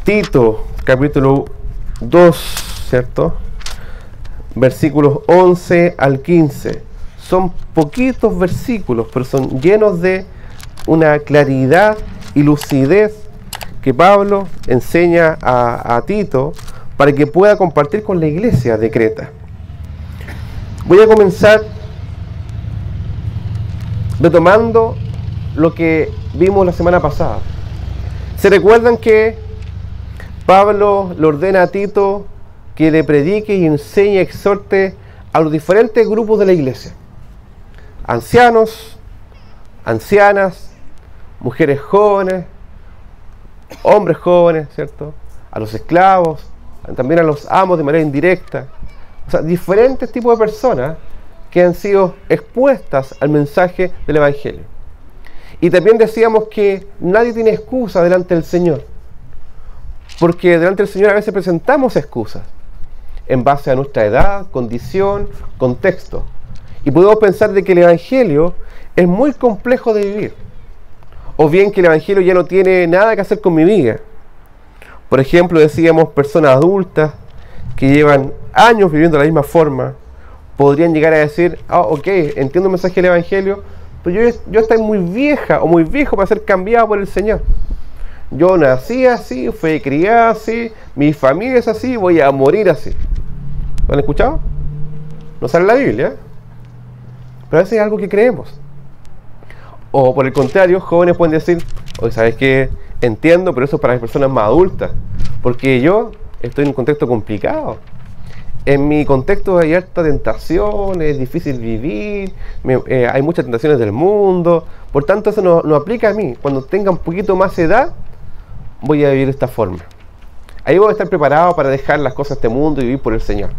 Tito, capítulo 2, ¿cierto? Versículos 11 al 15. Son poquitos versículos, pero son llenos de una claridad y lucidez que Pablo enseña a Tito para que pueda compartir con la iglesia de Creta. Voy a comenzar retomando lo que vimos la semana pasada. ¿Se recuerdan que Pablo le ordena a Tito que le predique y enseñe, exhorte a los diferentes grupos de la iglesia? Ancianos, ancianas, mujeres jóvenes, hombres jóvenes, ¿cierto? A los esclavos, también a los amos de manera indirecta. O sea, diferentes tipos de personas que han sido expuestas al mensaje del Evangelio. Y también decíamos que nadie tiene excusa delante del Señor, porque delante del Señor a veces presentamos excusas en base a nuestra edad, condición, contexto. Y podemos pensar de que el Evangelio es muy complejo de vivir, o bien que el Evangelio ya no tiene nada que hacer con mi vida. Por ejemplo, decíamos, personas adultas que llevan años viviendo de la misma forma, podrían llegar a decir, ok, entiendo el mensaje del Evangelio, pero yo estoy muy vieja o muy viejo para ser cambiado por el Señor. Yo nací así, fui criado así, mi familia es así, voy a morir así. ¿Lo han escuchado? No sale en la Biblia, pero a veces es algo que creemos. O por el contrario, jóvenes pueden decir, oye, ¿sabes qué? Entiendo, pero eso es para las personas más adultas, porque yo estoy en un contexto complicado. En mi contexto hay harta tentación, es difícil vivir, hay muchas tentaciones del mundo, por tanto eso no aplica a mí. Cuando tenga un poquito más edad, voy a vivir de esta forma. Ahí voy a estar preparado para dejar las cosas de este mundo y vivir por el Señor.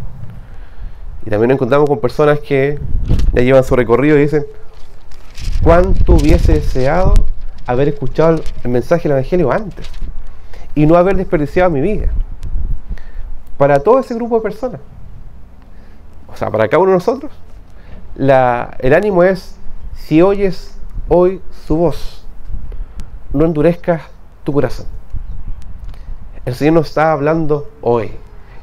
Y también nos encontramos con personas que ya llevan su recorrido y dicen, ¿cuánto hubiese deseado haber escuchado el mensaje del Evangelio antes y no haber desperdiciado mi vida? Para todo ese grupo de personas, o sea, para cada uno de nosotros, el ánimo es, si oyes hoy su voz, no endurezcas tu corazón. El Señor nos está hablando hoy,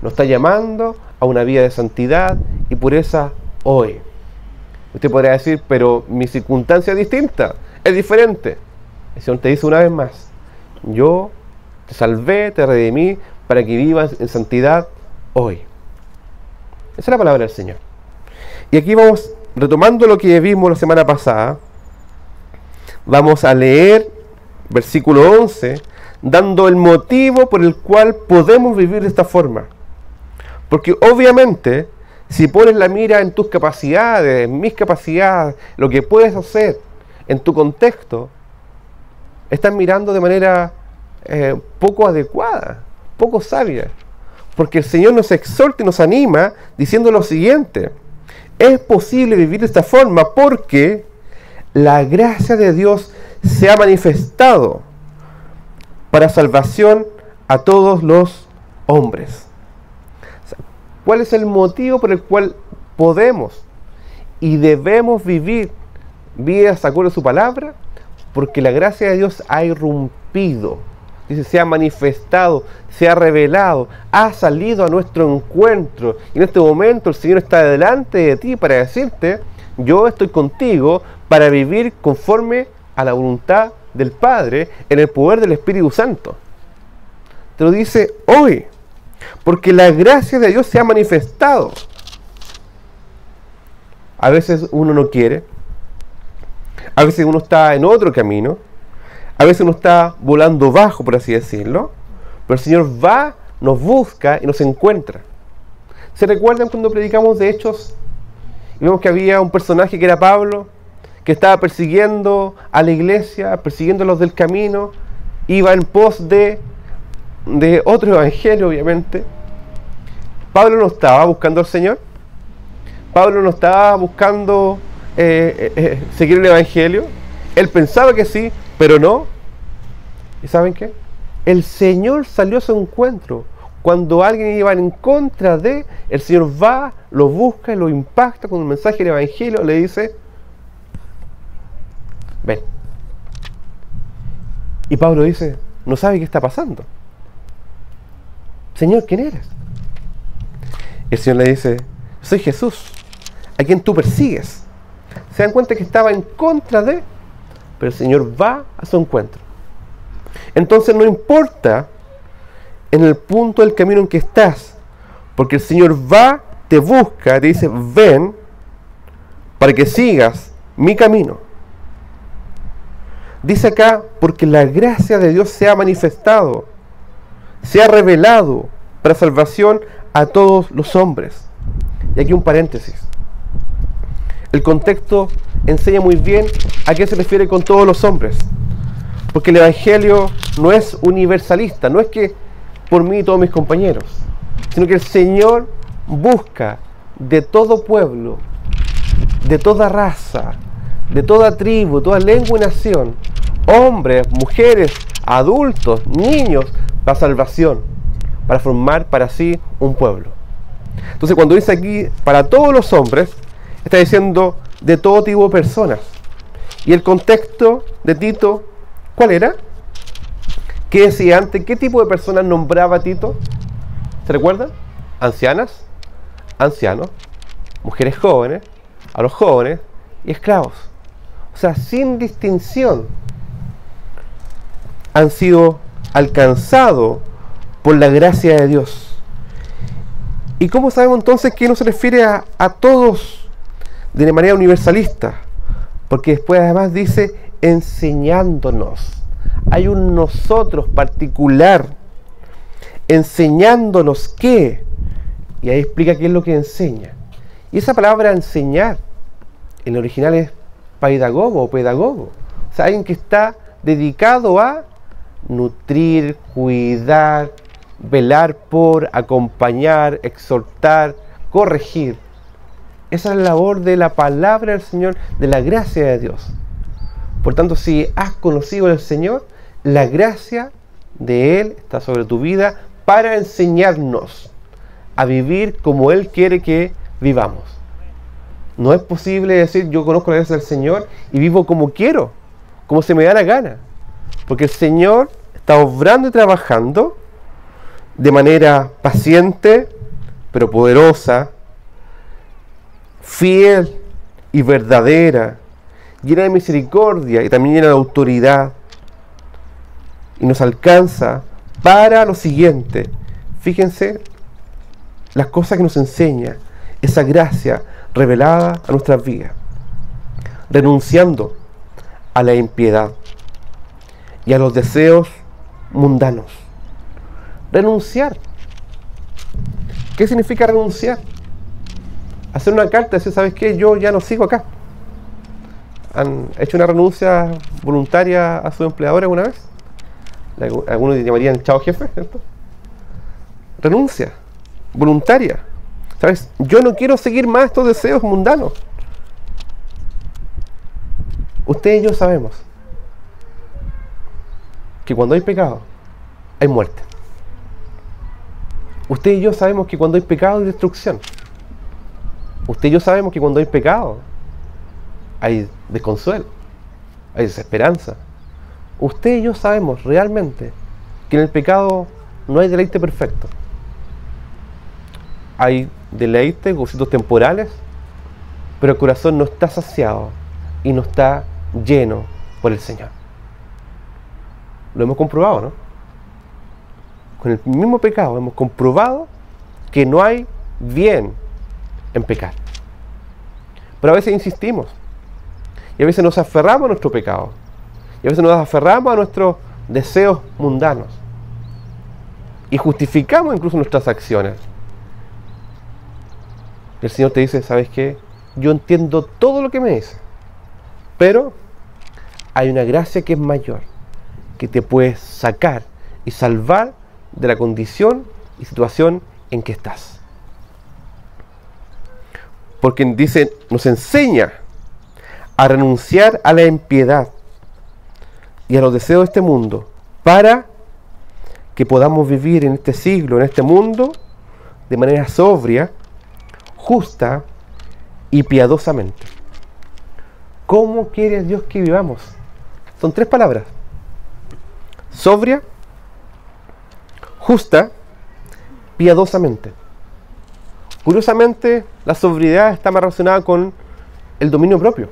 nos está llamando a una vida de santidad y pureza hoy. Usted podrá decir, pero mi circunstancia es distinta, es diferente. El Señor te dice una vez más, yo te salvé, te redimí para que vivas en santidad hoy. Esa es la palabra del Señor. Y aquí vamos, retomando lo que vimos la semana pasada, vamos a leer versículo 11, dando el motivo por el cual podemos vivir de esta forma. Porque obviamente, si pones la mira en tus capacidades, en mis capacidades, lo que puedes hacer en tu contexto, estás mirando de manera poco adecuada, poco sabia. Porque el Señor nos exhorta y nos anima diciendo lo siguiente: es posible vivir de esta forma porque la gracia de Dios se ha manifestado para salvación a todos los hombres. ¿Cuál es el motivo por el cual podemos y debemos vivir vidas acorde a su palabra? Porque la gracia de Dios ha irrumpido. Dice, se ha manifestado, se ha revelado, ha salido a nuestro encuentro. Y en este momento el Señor está delante de ti para decirte, yo estoy contigo para vivir conforme a la voluntad del Padre en el poder del Espíritu Santo. Te lo dice hoy, porque la gracia de Dios se ha manifestado. A veces uno no quiere, a veces uno está en otro camino, a veces uno está volando bajo, por así decirlo, pero el Señor va, nos busca y nos encuentra. ¿Se recuerdan cuando predicamos de Hechos? Y vemos que había un personaje que era Pablo, que estaba persiguiendo a la iglesia, persiguiendo a los del camino, iba en pos de otro evangelio, obviamente. Pablo no estaba buscando al Señor, Pablo no estaba buscando seguir el evangelio. Él pensaba que sí, pero no. ¿Y saben qué? El Señor salió a su encuentro. Cuando alguien iba en contra de, el Señor va, lo busca y lo impacta con un mensaje del evangelio, le dice, ven. Y Pablo dice, no sabe qué está pasando. Señor, ¿quién eres? El Señor le dice, soy Jesús, a quien tú persigues. Se dan cuenta que estaba en contra de, pero el Señor va a su encuentro. Entonces no importa en el punto del camino en que estás, porque el Señor va, te busca, te dice, ven, para que sigas mi camino. Dice acá, porque la gracia de Dios se ha manifestado, se ha revelado para salvación a todos los hombres. Y aquí un paréntesis. El contexto enseña muy bien a qué se refiere con todos los hombres. Porque el Evangelio no es universalista, no es que por mí y todos mis compañeros, sino que el Señor busca de todo pueblo, de toda raza, de toda tribu, toda lengua y nación, hombres, mujeres, adultos, niños, para salvación, para formar para sí un pueblo. Entonces cuando dice aquí para todos los hombres, está diciendo de todo tipo de personas. Y el contexto de Tito, ¿cuál era? ¿Qué decía antes? ¿Qué tipo de personas nombraba Tito? ¿Se recuerdan? Ancianas, ancianos, mujeres jóvenes, a los jóvenes y esclavos. O sea, sin distinción han sido alcanzados por la gracia de Dios. ¿Y cómo sabemos entonces que no se refiere a todos de manera universalista? Porque después además dice enseñándonos. Hay un nosotros particular enseñándonos qué. Y ahí explica qué es lo que enseña. Y esa palabra enseñar en el original es pedagogo o pedagogo. O sea, alguien que está dedicado a nutrir, cuidar, velar por, acompañar, exhortar, corregir. Esa es la labor de la palabra del Señor, de la gracia de Dios. Por tanto, si has conocido al Señor, la gracia de Él está sobre tu vida para enseñarnos a vivir como Él quiere que vivamos. No es posible decir yo conozco la gracia del Señor y vivo como quiero, como se me da la gana. Porque el Señor está obrando y trabajando de manera paciente, pero poderosa, fiel y verdadera, llena de misericordia y también llena de autoridad. Y nos alcanza para lo siguiente. Fíjense las cosas que nos enseña esa gracia revelada a nuestras vidas. Renunciando a la impiedad y a los deseos mundanos. Renunciar. ¿Qué significa renunciar? Hacer una carta y decir, ¿sabes qué? Yo ya no sigo acá. ¿Han hecho una renuncia voluntaria a su empleador alguna vez? Algunos llamarían chao jefe, ¿cierto? Renuncia voluntaria. ¿Sabes? Yo no quiero seguir más estos deseos mundanos. Usted y yo sabemos que cuando hay pecado, hay muerte. Usted y yo sabemos que cuando hay pecado, hay destrucción. Usted y yo sabemos que cuando hay pecado, hay desconsuelo, hay desesperanza. Usted y yo sabemos realmente que en el pecado no hay deleite perfecto. Hay deleite, gocitos temporales, pero el corazón no está saciado y no está lleno por el Señor. Lo hemos comprobado, ¿no? Con el mismo pecado hemos comprobado que no hay bien en pecar. Pero a veces insistimos. Y a veces nos aferramos a nuestro pecado. Y a veces nos aferramos a nuestros deseos mundanos. Y justificamos incluso nuestras acciones. El Señor te dice, ¿sabes qué? Yo entiendo todo lo que me dice. Pero hay una gracia que es mayor, que te puede sacar y salvar de la condición y situación en que estás. Porque dice, nos enseña a renunciar a la impiedad y a los deseos de este mundo para que podamos vivir en este siglo, en este mundo, de manera sobria, justa y piadosamente. ¿Cómo quiere Dios que vivamos? Son 3 palabras: sobria, justa piadosamente. Curiosamente, la sobriedad está más relacionada con el dominio propio,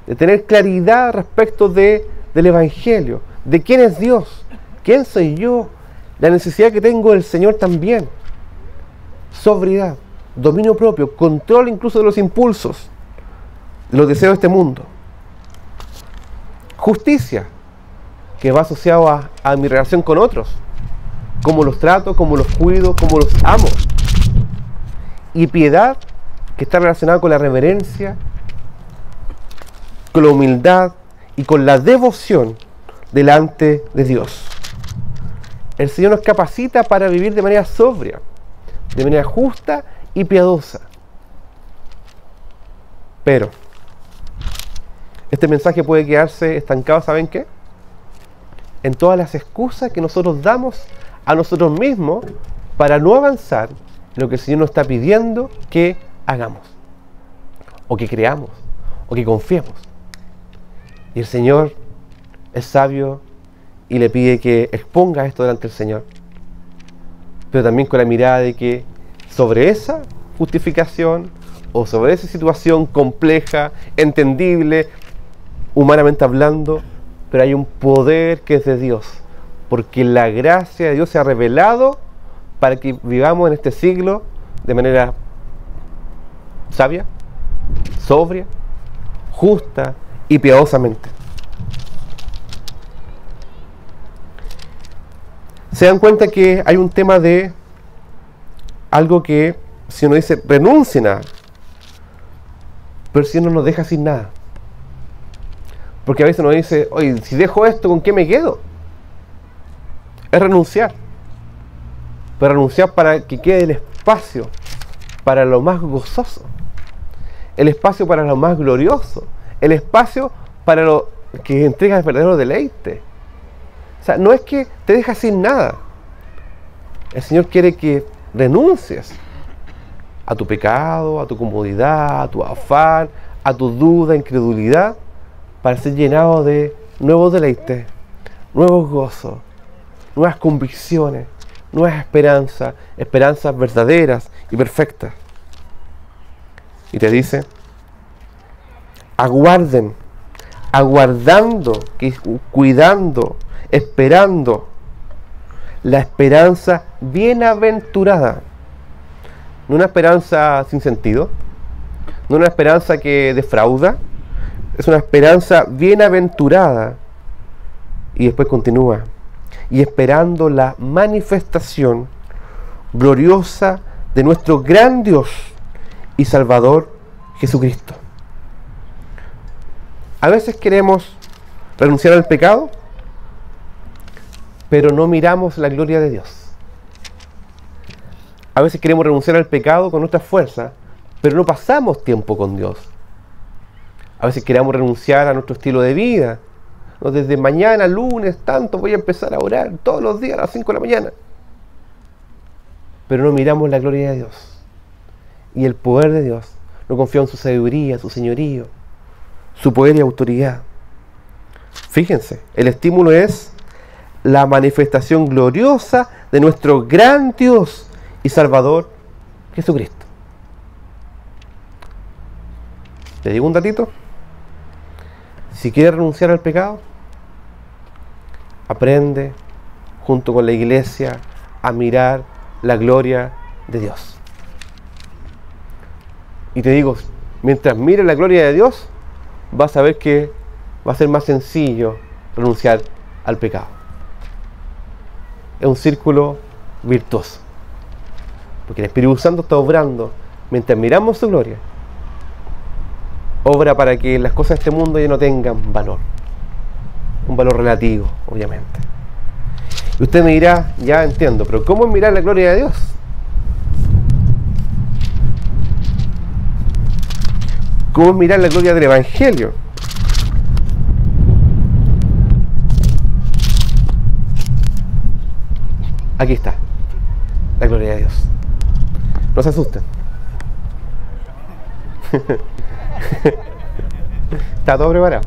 de tener claridad respecto del Evangelio, de quién es Dios, quién soy yo, la necesidad que tengo del Señor también. Sobriedad, dominio propio, control incluso de los impulsos, de los deseos de este mundo. Justicia, que va asociado a mi relación con otros, cómo los trato, cómo los cuido, cómo los amo. Y piedad, que está relacionada con la reverencia, con la humildad y con la devoción delante de Dios. El Señor nos capacita para vivir de manera sobria, de manera justa y piadosa. Pero este mensaje puede quedarse estancado, ¿saben qué? En todas las excusas que nosotros damos a nosotros mismos para no avanzar en lo que el Señor nos está pidiendo que hagamos, o que creamos, o que confiemos. Y el Señor es sabio y le pide que exponga esto delante del Señor, pero también con la mirada de que sobre esa justificación o sobre esa situación compleja, entendible, humanamente hablando, pero hay un poder que es de Dios, porque la gracia de Dios se ha revelado para que vivamos en este siglo de manera sabia, sobria, justa y piadosamente. Se dan cuenta que hay un tema de algo que, si uno dice renuncien a, pero si uno nos deja sin nada. Porque a veces uno dice, oye, si dejo esto, ¿con qué me quedo? Es renunciar. Pero renunciar para que quede el espacio para lo más gozoso, el espacio para lo más glorioso, el espacio para lo que entrega el verdadero deleite. O sea, no es que te dejas sin nada. El Señor quiere que renuncies a tu pecado, a tu comodidad, a tu afán, a tu duda, incredulidad, para ser llenado de nuevos deleites, nuevos gozos, nuevas convicciones, nuevas esperanzas, esperanzas verdaderas y perfectas. Y te dice, aguarden, aguardando, cuidando, esperando la esperanza bienaventurada. No una esperanza sin sentido, no una esperanza que defrauda, es una esperanza bienaventurada. Y después continúa, y esperando la manifestación gloriosa de nuestro gran Dios y Salvador Jesucristo. A veces queremos renunciar al pecado, pero no miramos la gloria de Dios. A veces queremos renunciar al pecado con nuestra fuerza, pero no pasamos tiempo con Dios. A veces queremos renunciar a nuestro estilo de vida. No, desde mañana, lunes, tanto voy a empezar a orar todos los días a las 5 de la mañana. Pero no miramos la gloria de Dios y el poder de Dios. No confiamos en su sabiduría, su señorío, su poder y autoridad. Fíjense, el estímulo es la manifestación gloriosa de nuestro gran Dios y Salvador Jesucristo. ¿Te digo un datito? Si quieres renunciar al pecado, aprende junto con la iglesia a mirar la gloria de Dios. Y te digo, mientras mires la gloria de Dios, vas a ver que va a ser más sencillo renunciar al pecado. Es un círculo virtuoso, porque el Espíritu Santo está obrando mientras miramos su gloria. Obra para que las cosas de este mundo ya no tengan valor, un valor relativo, obviamente. Y usted me dirá, ya entiendo, pero ¿cómo es mirar la gloria de Dios? ¿Cómo es mirar la gloria del Evangelio? Aquí está, la gloria de Dios. No se asusten. Está todo preparado.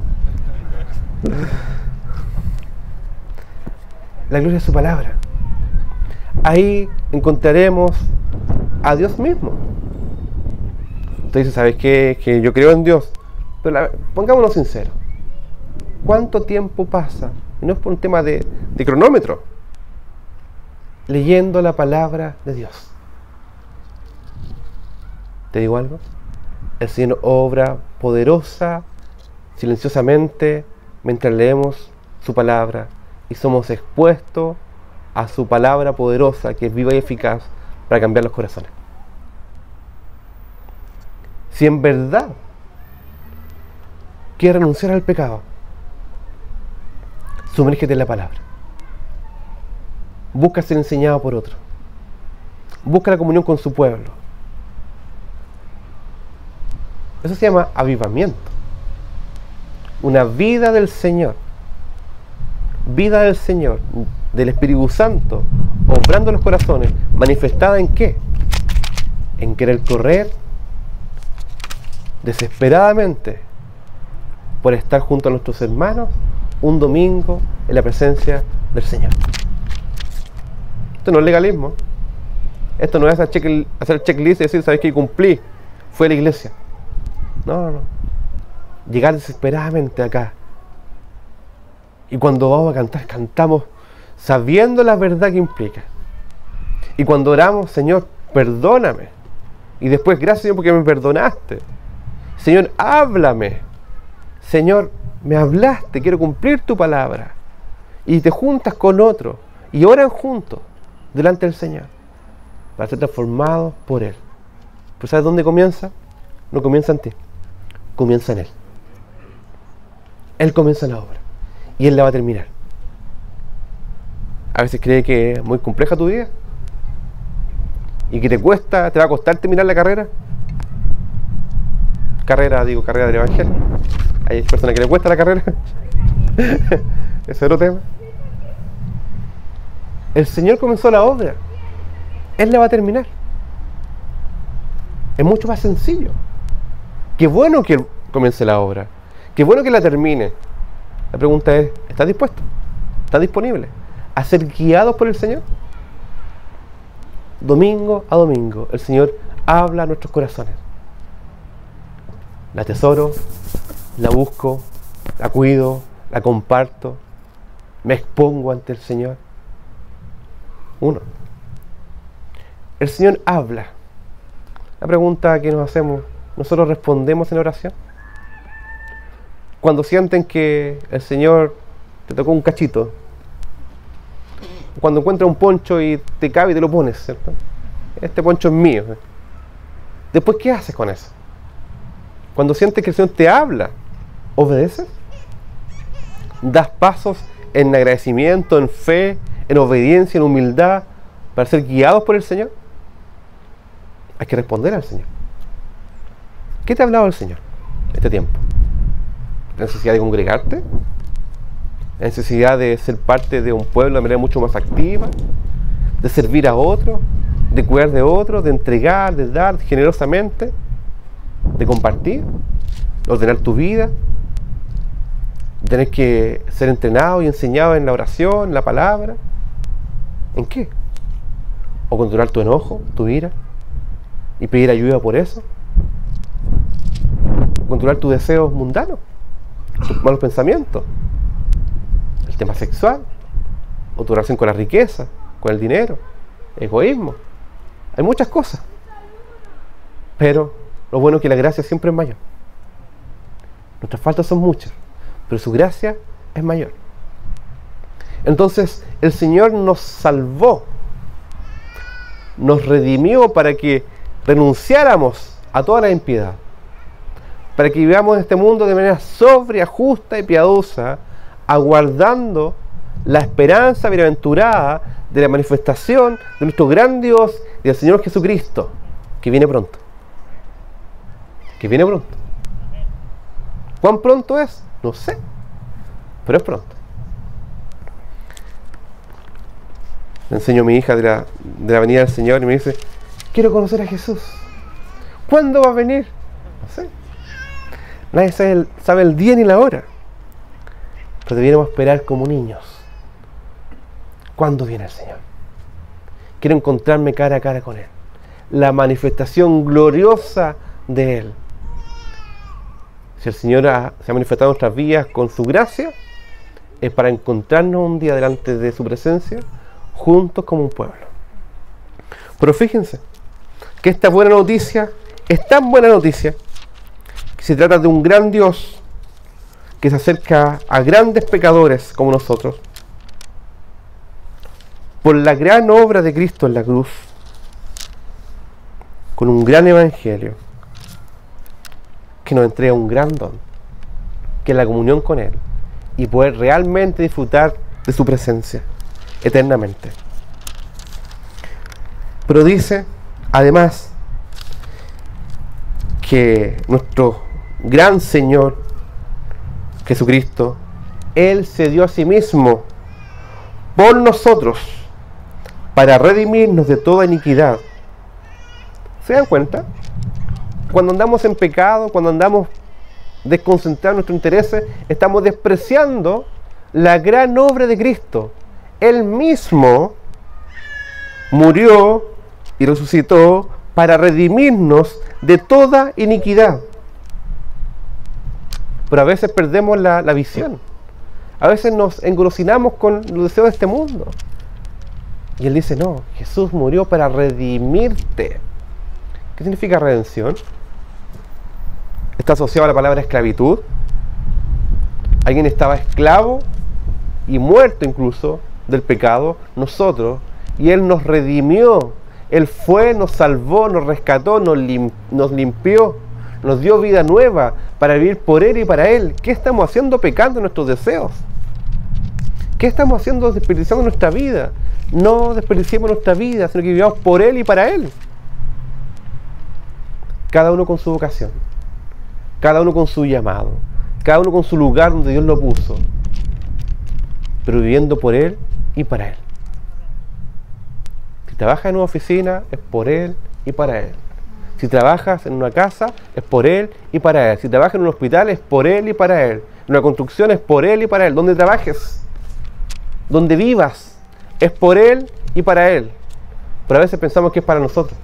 La gloria de su palabra. Ahí encontraremos a Dios mismo. Entonces, ¿sabes qué? Que yo creo en Dios. Pero pongámonos sinceros. ¿Cuánto tiempo pasa? Y no es por un tema de cronómetro. Leyendo la palabra de Dios. ¿Te digo algo? El Señor obra poderosa, silenciosamente, mientras leemos su palabra y somos expuestos a su palabra poderosa, que es viva y eficaz para cambiar los corazones. Si en verdad quieres renunciar al pecado, sumérgete en la palabra. Busca ser enseñado por otro. Busca la comunión con su pueblo. Eso se llama avivamiento. Una vida del Señor. Vida del Señor, del Espíritu Santo, obrando en los corazones, manifestada en ¿qué? En querer correr desesperadamente por estar junto a nuestros hermanos un domingo en la presencia del Señor. Esto no es legalismo. Esto no es hacer checklist y decir, ¿sabes qué? Cumplí, fui a la iglesia. No. Llegar desesperadamente acá. Y cuando vamos a cantar, cantamos sabiendo la verdad que implica. Y cuando oramos, Señor, perdóname. Y después, gracias, Señor, porque me perdonaste. Señor, háblame. Señor, me hablaste, quiero cumplir tu palabra. Y te juntas con otro y oran juntos delante del Señor para ser transformados por Él. ¿Pero sabes dónde comienza? No comienza en ti, comienza en Él. Él comienza la obra y Él la va a terminar. A veces cree que es muy compleja tu vida y que te va a costar terminar la carrera. Carrera del Evangelio. Hay personas que les cuesta la carrera. Ese es otro tema. El Señor comenzó la obra. Él la va a terminar. Es mucho más sencillo. Qué bueno que Él comience la obra. Qué bueno que la termine. La pregunta es, ¿estás dispuesto? ¿Estás disponible a ser guiados por el Señor? Domingo a domingo, el Señor habla a nuestros corazones. La atesoro, la busco, la cuido, la comparto, me expongo ante el Señor. Uno. El Señor habla. La pregunta que nos hacemos, ¿nosotros respondemos en oración? Cuando sienten que el Señor te tocó un cachito, cuando encuentras un poncho y te cabe y te lo pones, ¿cierto? Este poncho es mío. Después, ¿qué haces con eso? Cuando sientes que el Señor te habla, ¿obedeces? ¿Das pasos en agradecimiento, en fe, en obediencia, en humildad, para ser guiados por el Señor? Hay que responder al Señor. ¿Qué te ha hablado el Señor este tiempo? ¿La necesidad de congregarte? ¿La necesidad de ser parte de un pueblo de manera mucho más activa? ¿De servir a otros? ¿De cuidar de otros? ¿De entregar, de dar generosamente? ¿De compartir? ¿De ordenar tu vida? ¿De tener que ser entrenado y enseñado en la oración, en la palabra? ¿En qué? ¿O controlar tu enojo, tu ira? ¿Y pedir ayuda por eso? ¿O controlar tus deseos mundanos? ¿Tus malos pensamientos? ¿El tema sexual? ¿O tu relación con la riqueza? ¿Con el dinero? ¿Egoísmo? Hay muchas cosas. Pero lo bueno es que la gracia siempre es mayor. Nuestras faltas son muchas, pero su gracia es mayor. Entonces, el Señor nos salvó, nos redimió para que renunciáramos a toda la impiedad, para que vivamos en este mundo de manera sobria, justa y piadosa, aguardando la esperanza bienaventurada de la manifestación de nuestro gran Dios y del Señor Jesucristo, que viene pronto. Que viene pronto. ¿Cuán pronto es? No sé, pero es pronto. Le enseño a mi hija de la venida del Señor y me dice, quiero conocer a Jesús. ¿Cuándo va a venir? No sé. Nadie sabe el día ni la hora. Pero debiéramos esperar como niños. ¿Cuándo viene el Señor? Quiero encontrarme cara a cara con Él. La manifestación gloriosa de Él. Si el Señor se ha manifestado en nuestras vidas con su gracia, es para encontrarnos un día delante de su presencia, juntos como un pueblo. Pero fíjense que esta buena noticia es tan buena noticia que se trata de un gran Dios que se acerca a grandes pecadores como nosotros por la gran obra de Cristo en la cruz, con un gran evangelio que nos entrega un gran don, que es la comunión con Él y poder realmente disfrutar de su presencia eternamente. Pero dice además que nuestro gran Señor Jesucristo, Él se dio a sí mismo por nosotros para redimirnos de toda iniquidad. ¿Se dan cuenta? Cuando andamos en pecado, cuando andamos desconcentrados en nuestros intereses, estamos despreciando la gran obra de Cristo. Él mismo murió y resucitó para redimirnos de toda iniquidad. Pero a veces perdemos la visión. A veces nos engolosinamos con los deseos de este mundo. Y Él dice, no, Jesús murió para redimirte. ¿Qué significa redención? Está asociado a la palabra esclavitud. Alguien estaba esclavo y muerto incluso del pecado, nosotros, y Él nos redimió. Él fue, nos salvó, nos rescató, nos limpió, nos dio vida nueva para vivir por Él y para Él. ¿Qué estamos haciendo pecando en nuestros deseos? ¿Qué estamos haciendo desperdiciando nuestra vida? No desperdiciemos nuestra vida, sino que vivamos por Él y para Él. Cada uno con su vocación, cada uno con su llamado, cada uno con su lugar donde Dios lo puso, pero viviendo por Él y para Él. Si trabajas en una oficina, es por Él y para Él. Si trabajas en una casa, es por Él y para Él. Si trabajas en un hospital, es por Él y para Él. En una construcción, es por Él y para Él. Donde trabajes, donde vivas, es por Él y para Él. Pero a veces pensamos que es para nosotros.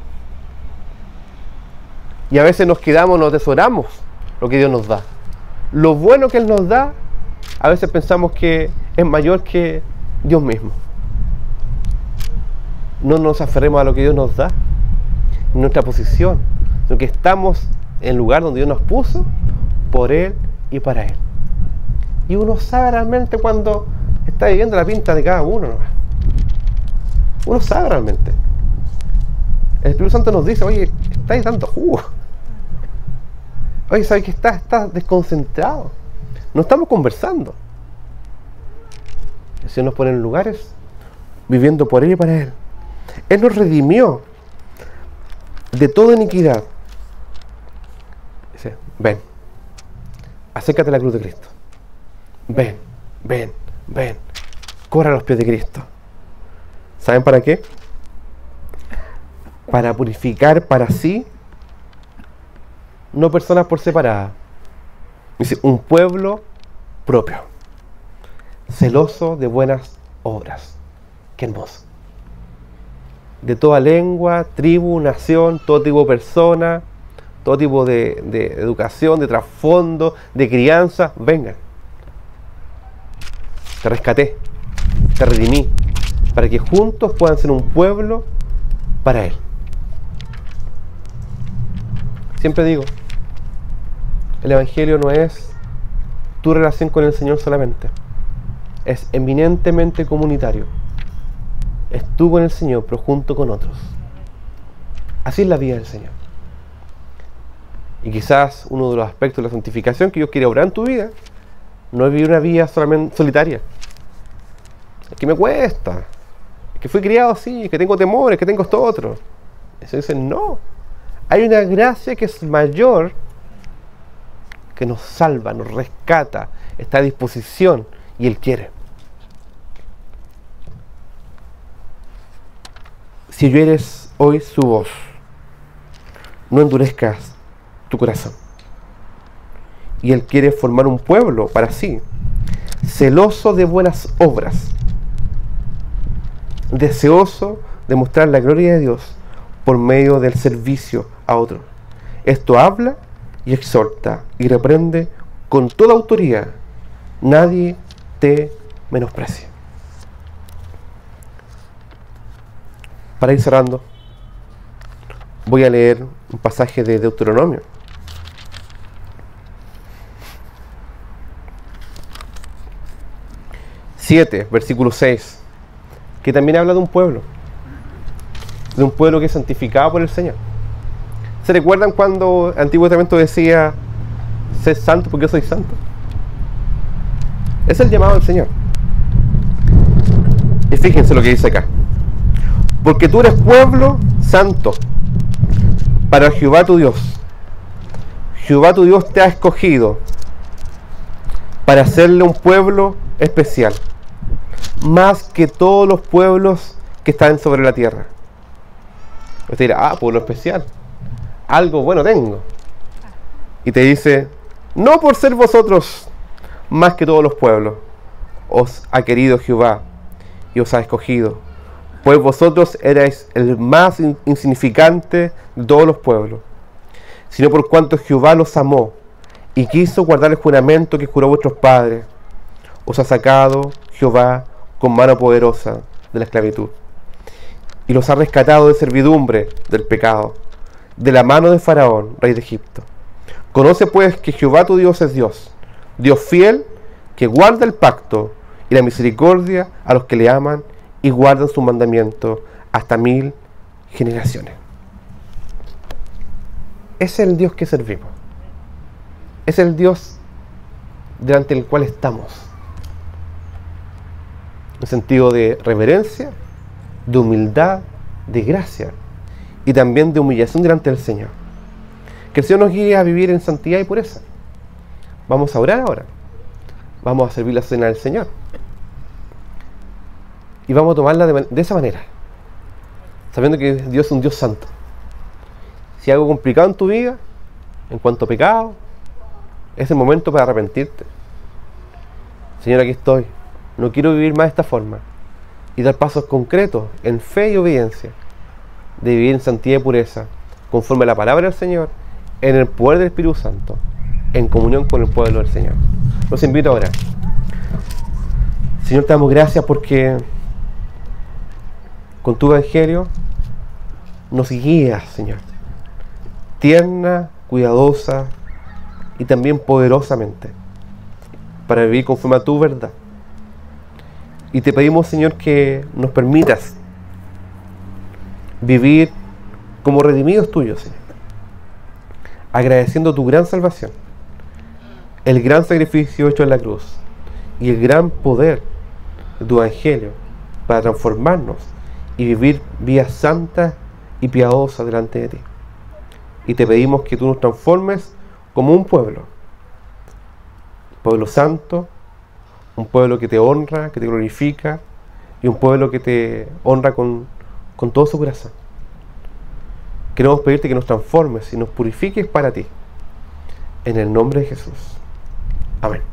Y a veces nos atesoramos lo que Dios nos da. Lo bueno que Él nos da, a veces pensamos que es mayor que Dios mismo. No nos aferremos a lo que Dios nos da, en nuestra posición, sino que estamos en el lugar donde Dios nos puso, por Él y para Él. Y uno sabe realmente cuando está viviendo la pinta de cada uno, ¿no? Uno sabe realmente. El Espíritu Santo nos dice, oye, estáis dando jugo. Oye, ¿sabes que estás desconcentrado? No estamos conversando. El Señor nos pone en lugares viviendo por Él y para Él. Él nos redimió de toda iniquidad. Dice, ven, acércate a la cruz de Cristo. Ven, ven, ven. Corre a los pies de Cristo. ¿Saben para qué? Para purificar para sí, no personas por separada. Dice, un pueblo propio, celoso de buenas obras. Qué hermoso. De toda lengua, tribu, nación, todo tipo de persona, todo tipo de educación, de trasfondo, de crianza, vengan. Te rescaté, te redimí, para que juntos puedan ser un pueblo para Él. Siempre digo, el Evangelio no es tu relación con el Señor solamente, es eminentemente comunitario. Es tú con el Señor, pero junto con otros. Así es la vida del Señor. Y quizás uno de los aspectos de la santificación que Dios quiere obrar en tu vida no es vivir una vida solamente solitaria. Es que me cuesta, es que fui criado así, es que tengo temores, es que tengo esto otro. Eso dice, no. Hay una gracia que es mayor, que nos salva, nos rescata, está a disposición y Él quiere. Si oyeres hoy su voz, no endurezcas tu corazón. Y Él quiere formar un pueblo para sí, celoso de buenas obras, deseoso demostrar la gloria de Dios por medio del servicio a otros. Esto habla y exhorta y reprende con toda autoridad. Nadie te menosprecie. Para ir cerrando, voy a leer un pasaje de Deuteronomio. Versículo 6, que también habla de un pueblo que es santificado por el Señor. ¿Se recuerdan cuando el Antiguo Testamento decía, sé santo porque yo soy santo? Es el llamado del Señor. Y fíjense lo que dice acá: porque tú eres pueblo santo para Jehová tu Dios. Jehová tu Dios te ha escogido para hacerle un pueblo especial, más que todos los pueblos que están sobre la tierra. Usted dirá, pueblo especial, algo bueno tengo. Y te dice, no por ser vosotros más que todos los pueblos, os ha querido Jehová y os ha escogido, pues vosotros erais el más insignificante de todos los pueblos, sino por cuanto Jehová los amó y quiso guardar el juramento que juró vuestros padres, os ha sacado Jehová con mano poderosa de la esclavitud, y los ha rescatado de servidumbre del pecado, de la mano de Faraón, rey de Egipto. Conoce pues que Jehová tu Dios es Dios, Dios fiel, que guarda el pacto y la misericordia a los que le aman y guardan su mandamiento hasta 1000 generaciones. Ese es el Dios que servimos. Es el Dios delante del cual estamos. En sentido de reverencia, de humildad, de gracia y también de humillación delante del Señor. Que el Señor nos guíe a vivir en santidad y pureza. Vamos a orar ahora. Vamos a servir la cena del Señor. Y vamos a tomarla de esa manera, sabiendo que Dios es un Dios santo. Si hay algo complicado en tu vida, en cuanto a pecado, es el momento para arrepentirte. Señor, aquí estoy. No quiero vivir más de esta forma. Y dar pasos concretos en fe y obediencia, de vivir en santidad y pureza, conforme a la palabra del Señor, en el poder del Espíritu Santo, en comunión con el pueblo del Señor. Los invito ahora. Señor, te damos gracias porque con tu evangelio nos guías, Señor, tierna, cuidadosa y también poderosamente, para vivir conforme a tu verdad. Y te pedimos, Señor, que nos permitas vivir como redimidos tuyos, Señor, agradeciendo tu gran salvación, el gran sacrificio hecho en la cruz y el gran poder de tu evangelio para transformarnos y vivir vidas santas y piadosas delante de ti. Y te pedimos que tú nos transformes como un pueblo santo, un pueblo que te honra, que te glorifica, y un pueblo que te honra con todo su corazón. Queremos pedirte que nos transformes y nos purifiques para ti. En el nombre de Jesús. Amén.